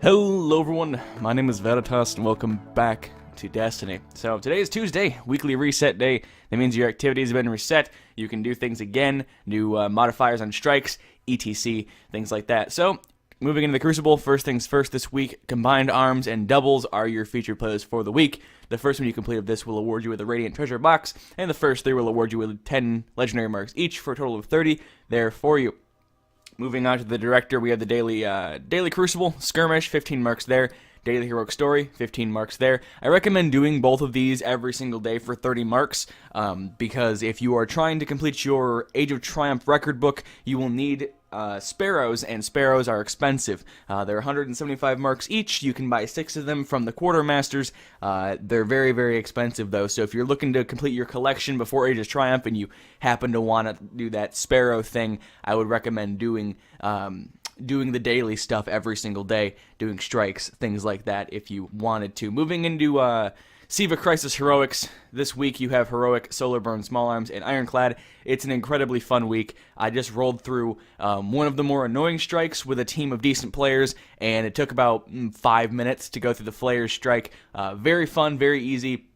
Hello everyone, my name is Veritas and welcome back to Destiny. So today is Tuesday, weekly reset day. That means your activities have been reset. You can do things again, new modifiers on strikes, etc, things like that. So moving into the Crucible, first things first this week, combined arms and doubles are your featured plays for the week. The first one you complete of this will award you with a Radiant Treasure Box, and the first three will award you with 10 Legendary Marks each for a total of 30 there for you. Moving on to the Director, we have the Daily Crucible, Skirmish, 15 marks there. Daily Heroic Story, 15 marks there. I recommend doing both of these every single day for 30 marks, because if you are trying to complete your Age of Triumph record book, you will need sparrows, and sparrows are expensive. They're 175 marks each. You can buy 6 of them from the Quartermasters. They're very, very expensive, though, so if you're looking to complete your collection before Age of Triumph and you happen to want to do that sparrow thing, I would recommend doing the daily stuff every single day, doing strikes, things like that, if you wanted to. Moving into Siva Crisis Heroics, this week you have Heroic, Solar Burn, Small Arms, and Ironclad. It's an incredibly fun week. I just rolled through one of the more annoying strikes with a team of decent players, and it took about 5 minutes to go through the Flayer's strike. Very fun, very easy.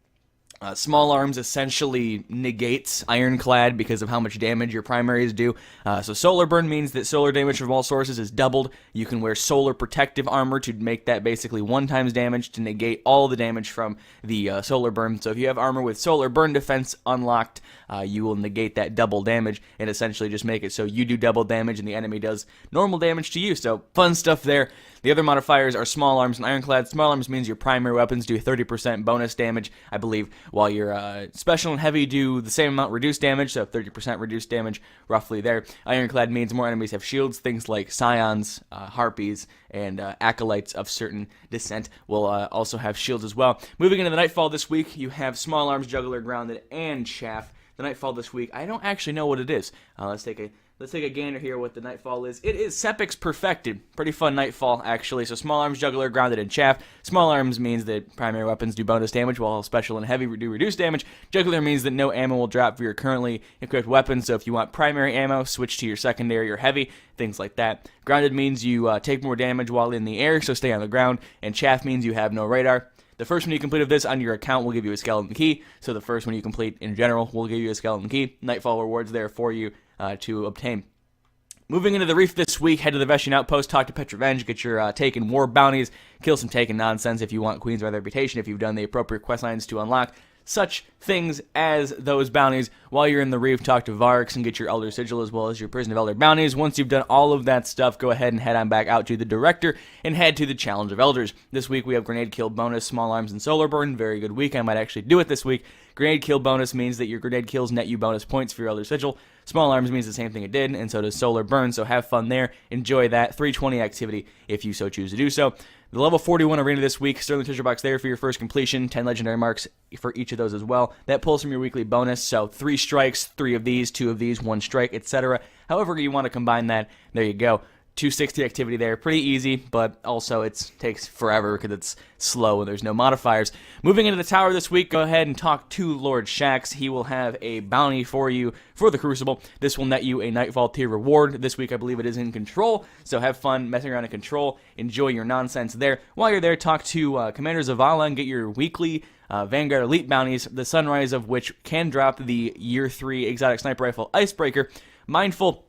Small Arms essentially negates Ironclad because of how much damage your primaries do. So Solar Burn means that solar damage from all sources is doubled. You can wear Solar Protective Armor to make that basically 1 times damage to negate all the damage from the Solar Burn. So if you have armor with Solar Burn defense unlocked, you will negate that double damage and essentially just make it so you do double damage and the enemy does normal damage to you. So fun stuff there. The other modifiers are Small Arms and Ironclad. Small Arms means your primary weapons do 30% bonus damage, I believe, while your Special and Heavy do the same amount reduced damage, so 30% reduced damage roughly there. Ironclad means more enemies have shields. Things like Scions, Harpies, and Acolytes of certain descent will also have shields as well. Moving into the Nightfall this week, you have Small Arms, Juggler, Grounded, and Chaff. The Nightfall this week, I don't actually know what it is. Let's take a gander here what the Nightfall is. It is Sepix Perfected. Pretty fun Nightfall, actually. So Small Arms, Juggler, Grounded, and Chaff. Small Arms means that primary weapons do bonus damage, while Special and Heavy do reduced damage. Juggler means that no ammo will drop for your currently equipped weapons, so if you want primary ammo, switch to your secondary or heavy, things like that. Grounded means you take more damage while in the air, so stay on the ground. And Chaff means you have no radar. The first one you complete of this on your account will give you a skeleton key, so the first one you complete in general will give you a skeleton key. Nightfall rewards there for you to obtain. Moving into the Reef this week, head to the Vestian Outpost, talk to Petrevenge, get your Taken War bounties, kill some Taken nonsense if you want Queens by the Reputation, if you've done the appropriate quest lines to unlock such things as those bounties. While you're in the Reef, talk to Varix and get your Elder Sigil as well as your Prison of Elder bounties. Once you've done all of that stuff, go ahead and head on back out to the Director and head to the Challenge of Elders. This week we have Grenade Kill bonus, Small Arms, and Solar Burn. Very good week. I might actually do it this week. Grenade Kill bonus means that your grenade kills net you bonus points for your Elder Sigil. Small Arms means the same thing it did, and so does Solar Burn, so have fun there. Enjoy that 320 activity if you so choose to do so. The level 41 arena this week, Sterling Treasure Box there for your first completion, 10 legendary marks for each of those as well. That pulls from your weekly bonus, so 3 strikes, 3 of these, 2 of these, 1 strike, etc. However you want to combine that, there you go. 260 activity there, pretty easy, but also it takes forever because it's slow and there's no modifiers. Moving into the tower this week, go ahead and talk to Lord Shaxx. He will have a bounty for you for the Crucible. This will net you a Nightfall tier reward. This week I believe it is in Control, so have fun messing around in Control. Enjoy your nonsense there. While you're there, talk to Commander Zavala and get your weekly Vanguard Elite bounties, the sunrise of which can drop the Year 3 Exotic Sniper Rifle Icebreaker. Mindful,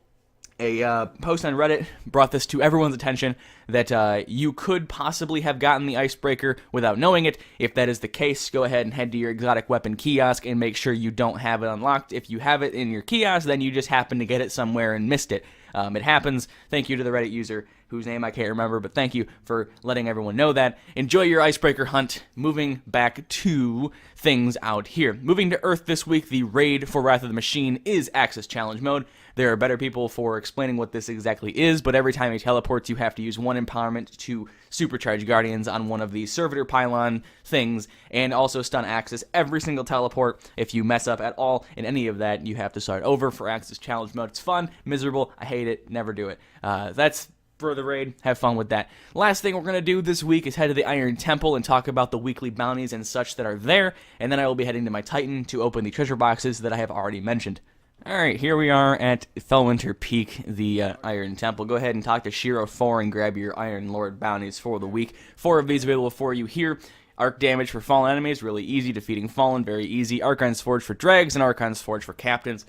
a post on Reddit brought this to everyone's attention that you could possibly have gotten the Icebreaker without knowing it. If that is the case, go ahead and head to your exotic weapon kiosk and make sure you don't have it unlocked. If you have it in your kiosk, then you just happen to get it somewhere and missed it. It happens. Thank you to the Reddit user whose name I can't remember, but thank you for letting everyone know that. Enjoy your Icebreaker hunt. Moving back to things out here. Moving to Earth this week, the raid for Wrath of the Machine is Axis Challenge Mode. There are better people for explaining what this exactly is, but every time he teleports, you have to use 1 empowerment to supercharge Guardians on one of these Servitor Pylon things, and also stun Axis every single teleport. If you mess up at all in any of that, you have to start over for Axis Challenge Mode. It's fun, miserable, I hate it, never do it. That's for the raid. Have fun with that. Last thing we're going to do this week is head to the Iron Temple and talk about the weekly bounties and such that are there, and then I will be heading to my Titan to open the treasure boxes that I have already mentioned. Alright, here we are at Felwinter Peak, the Iron Temple. Go ahead and talk to Shiro 4 and grab your Iron Lord bounties for the week. 4 of these available for you here. Arc damage for fallen enemies, really easy. Defeating fallen, very easy. Archon's Forge for drags and Archon's Forge for captains.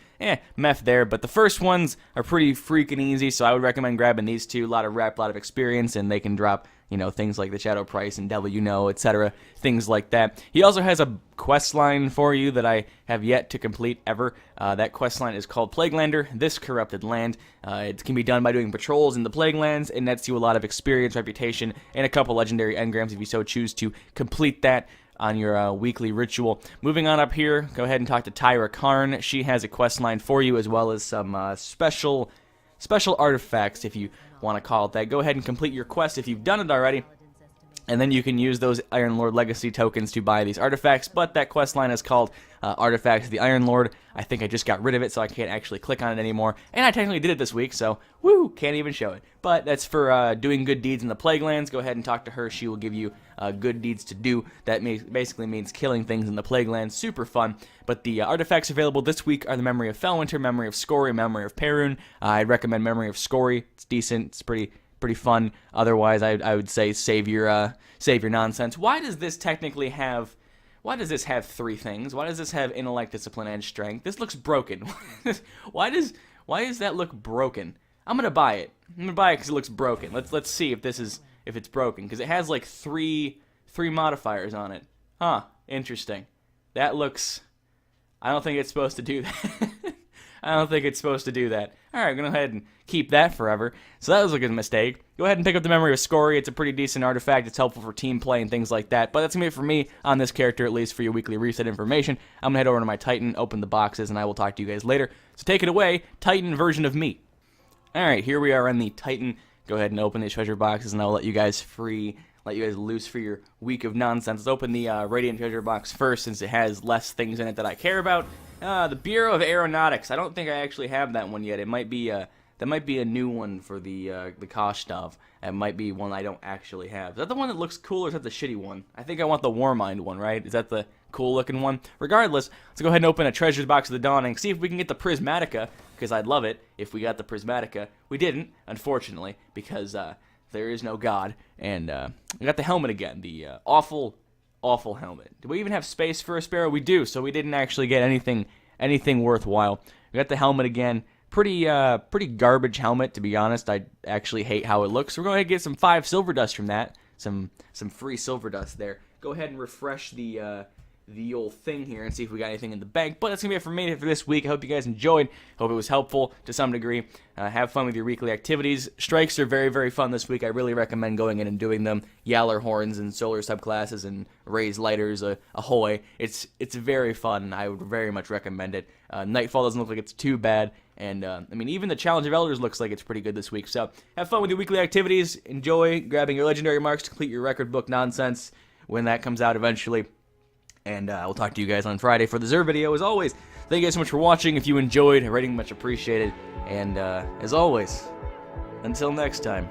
Meh there, but the first ones are pretty freaking easy, so I would recommend grabbing these two. A lot of rep, a lot of experience, and they can drop, you know, things like the Shadow Price and Devil You Know, etc. Things like that. He also has a quest line for you that I have yet to complete ever. That quest line is called Plaguelander, This Corrupted Land. It can be done by doing patrols in the Plague Lands. It nets you a lot of experience, reputation, and a couple legendary engrams if you so choose to complete that on your weekly ritual. Moving on up here, go ahead and talk to Tyra Karn. She has a quest line for you, as well as some special artifacts, if you want to call it that. Go ahead and complete your quest if you've done it already, and then you can use those Iron Lord Legacy tokens to buy these artifacts. But that quest line is called Artifacts of the Iron Lord. I think I just got rid of it, so I can't actually click on it anymore. And I technically did it this week, so woo, can't even show it. But that's for doing good deeds in the Plague Lands. Go ahead and talk to her. She will give you good deeds to do. That basically means killing things in the Plague Lands. Super fun. But the artifacts available this week are the Memory of Felwinter, Memory of Scory, Memory of Perun. I'd recommend Memory of Scory. It's decent. It's pretty fun. Otherwise, I would say save your nonsense. Why does this technically have? Why does this have 3 things? Why does this have intellect, discipline, and strength? This looks broken. Why does that look broken? I'm gonna buy it. I'm gonna buy it because it looks broken. Let's see if it's broken, because it has like three modifiers on it. Huh? Interesting. That looks. I don't think it's supposed to do that. I don't think it's supposed to do that. Alright, I'm going to go ahead and keep that forever. So that was a good mistake. Go ahead and pick up the Memory of Scory. It's a pretty decent artifact. It's helpful for team play and things like that. But that's going to be it for me on this character, at least for your weekly reset information. I'm going to head over to my Titan, open the boxes, and I will talk to you guys later. So take it away, Titan version of me. Alright, here we are on the Titan. Go ahead and open these treasure boxes, and I'll let you guys loose for your week of nonsense. Let's open the Radiant treasure box first, since it has less things in it that I care about. The Bureau of Aeronautics. I don't think I actually have that one yet. It might be that might be a new one for the Koshtov. It might be one I don't actually have. Is that the one that looks cool, or is that the shitty one? I think I want the Warmind one, right? Is that the cool looking one? Regardless, let's go ahead and open a Treasures Box of the Dawning, see if we can get the Prismatica, because I'd love it if we got the Prismatica. We didn't, unfortunately, because there is no God. And we got the helmet again, the awful helmet. Do we even have space for a Sparrow? We do, so we didn't actually get anything worthwhile. We got the helmet again. Pretty garbage helmet, to be honest. I actually hate how it looks. So we're going to get some 5 silver dust from that. Some free silver dust there. Go ahead and refresh the old thing here and see if we got anything in the bank. But that's going to be it for me for this week. I hope you guys enjoyed. Hope it was helpful to some degree. Have fun with your weekly activities. Strikes are very, very fun this week. I really recommend going in and doing them. Yaller horns and solar subclasses and raised lighters, ahoy. It's very fun. I would very much recommend it. Nightfall doesn't look like it's too bad. And, I mean, even the Challenge of Elders looks like it's pretty good this week. So, have fun with your weekly activities. Enjoy grabbing your legendary marks to complete your record book nonsense when that comes out eventually. And we'll talk to you guys on Friday for the Zer video. As always, thank you guys so much for watching. If you enjoyed, a rating much appreciated. And as always, until next time.